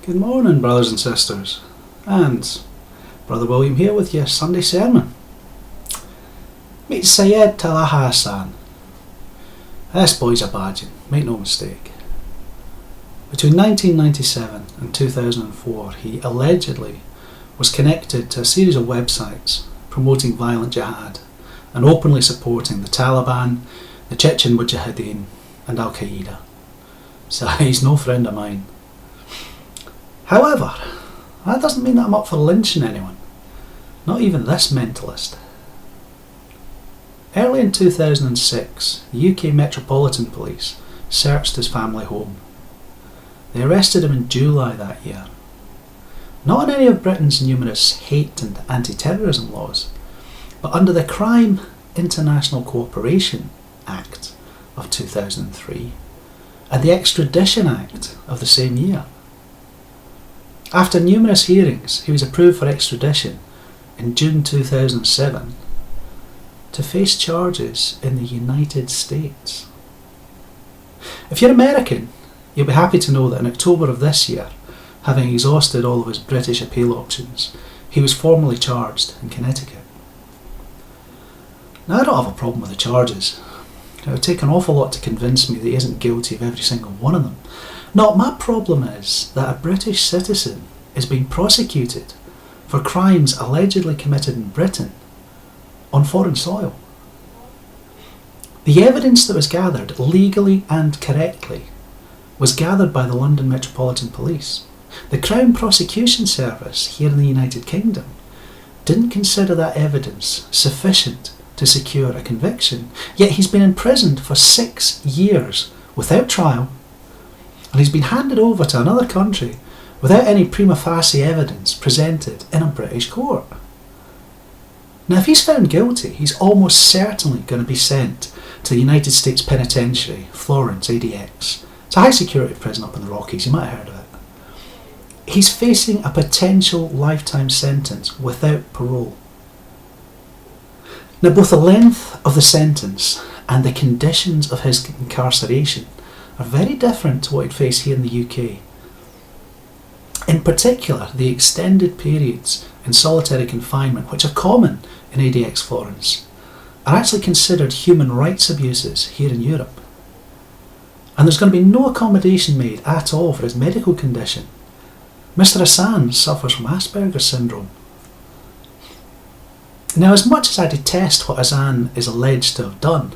Good morning, brothers and sisters, and Brother William here with your Sunday sermon. Meet Syed Talaha Hassan. This boy's a badging, make no mistake. Between 1997 and 2004, he allegedly was connected to a series of websites promoting violent jihad and openly supporting the Taliban, the Chechen Mujahideen and Al-Qaeda. So he's no friend of mine. However, that doesn't mean that I'm up for lynching anyone, not even this mentalist. Early in 2006, the UK Metropolitan Police searched his family home. They arrested him in July that year. Not on any of Britain's numerous hate and anti-terrorism laws, but under the Crime International Cooperation Act of 2003 and the Extradition Act of the same year. After numerous hearings, he was approved for extradition in June 2007 to face charges in the United States. If you're American, you'll be happy to know that in October of this year, having exhausted all of his British appeal options, he was formally charged in Connecticut. Now, I don't have a problem with the charges. It would take an awful lot to convince me that he isn't guilty of every single one of them. No, my problem is that a British citizen is being prosecuted for crimes allegedly committed in Britain on foreign soil. The evidence that was gathered legally and correctly was gathered by the London Metropolitan Police. The Crown Prosecution Service here in the United Kingdom didn't consider that evidence sufficient to secure a conviction, yet he's been imprisoned for 6 years without trial, and he's been handed over to another country without any prima facie evidence presented in a British court. Now, if he's found guilty, he's almost certainly going to be sent to the United States Penitentiary, Florence, ADX. It's a high security prison up in the Rockies, you might have heard of it. He's facing a potential lifetime sentence without parole. Now, both the length of the sentence and the conditions of his incarceration are very different to what he'd face here in the UK. In particular, the extended periods in solitary confinement, which are common in ADX Florence, are actually considered human rights abuses here in Europe. And there's going to be no accommodation made at all for his medical condition. Mr. Hassan suffers from Asperger's syndrome. Now, as much as I detest what Hassan is alleged to have done,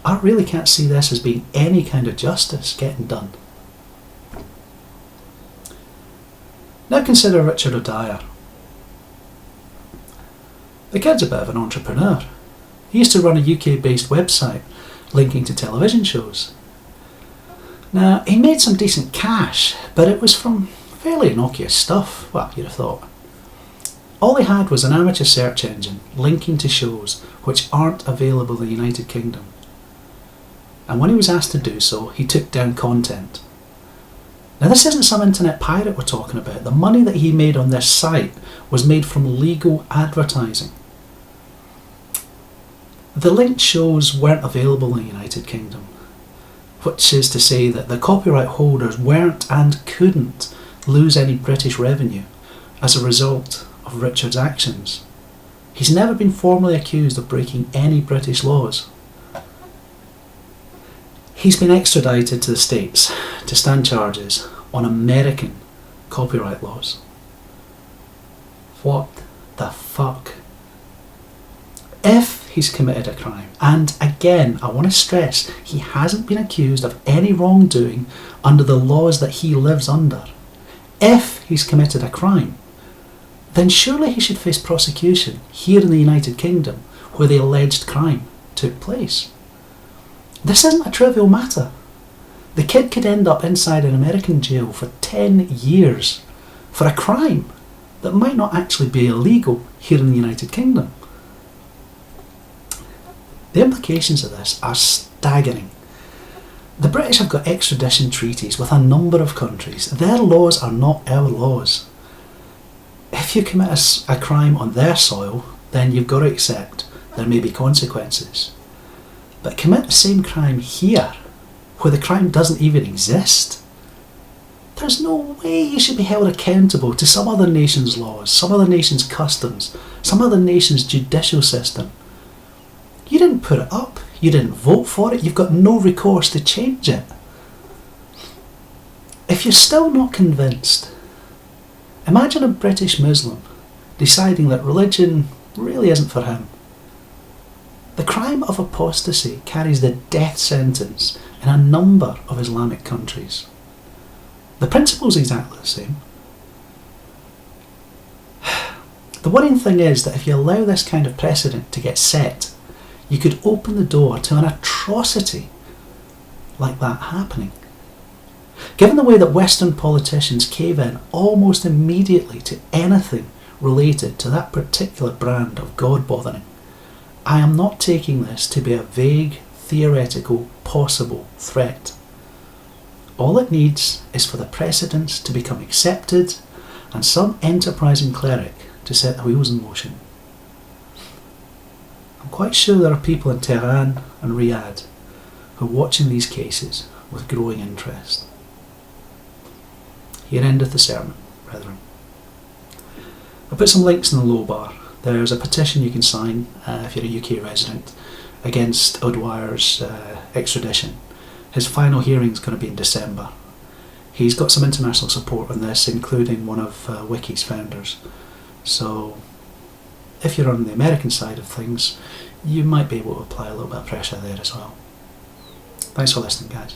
I really can't see this as being any kind of justice getting done. Now consider Richard O'Dyer. The kid's a bit of an entrepreneur. He used to run a UK-based website linking to television shows. Now, he made some decent cash, but it was from fairly innocuous stuff, well, you'd have thought. All he had was an amateur search engine linking to shows which aren't available in the United Kingdom. And when he was asked to do so, he took down content. Now, this isn't some internet pirate we're talking about. The money that he made on this site was made from legal advertising. The linked shows weren't available in the United Kingdom, which is to say that the copyright holders weren't and couldn't lose any British revenue as a result of Richard's actions. He's never been formally accused of breaking any British laws. He's been extradited to the States to stand charges on American copyright laws. What the fuck? If he's committed a crime, and again, I want to stress, he hasn't been accused of any wrongdoing under the laws that he lives under. If he's committed a crime, then surely he should face prosecution here in the United Kingdom where the alleged crime took place. This isn't a trivial matter. The kid could end up inside an American jail for 10 years for a crime that might not actually be illegal here in the United Kingdom. The implications of this are staggering. The British have got extradition treaties with a number of countries. Their laws are not our laws. If you commit a crime on their soil, then you've got to accept there may be consequences. But commit the same crime here, where the crime doesn't even exist, There's no way you should be held accountable to some other nation's laws, some other nation's customs, some other nation's judicial system. You didn't put it up, you didn't vote for it, you've got no recourse to change it. If you're still not convinced, imagine a British Muslim deciding that religion really isn't for him. The crime of apostasy carries the death sentence in a number of Islamic countries. The principle's exactly the same. The worrying thing is that if you allow this kind of precedent to get set, you could open the door to an atrocity like that happening. Given the way that Western politicians cave in almost immediately to anything related to that particular brand of God-bothering, I am not taking this to be a vague, theoretical, possible threat. All it needs is for the precedents to become accepted and some enterprising cleric to set the wheels in motion. I'm quite sure there are people in Tehran and Riyadh who are watching these cases with growing interest. Here endeth the sermon, brethren. I put some links in the low bar. There's a petition you can sign if you're a UK resident against O'Dwyer's extradition. His final hearing is going to be in December. He's got some international support on this, including one of Wiki's founders. So if you're on the American side of things, you might be able to apply a little bit of pressure there as well. Thanks for listening, guys.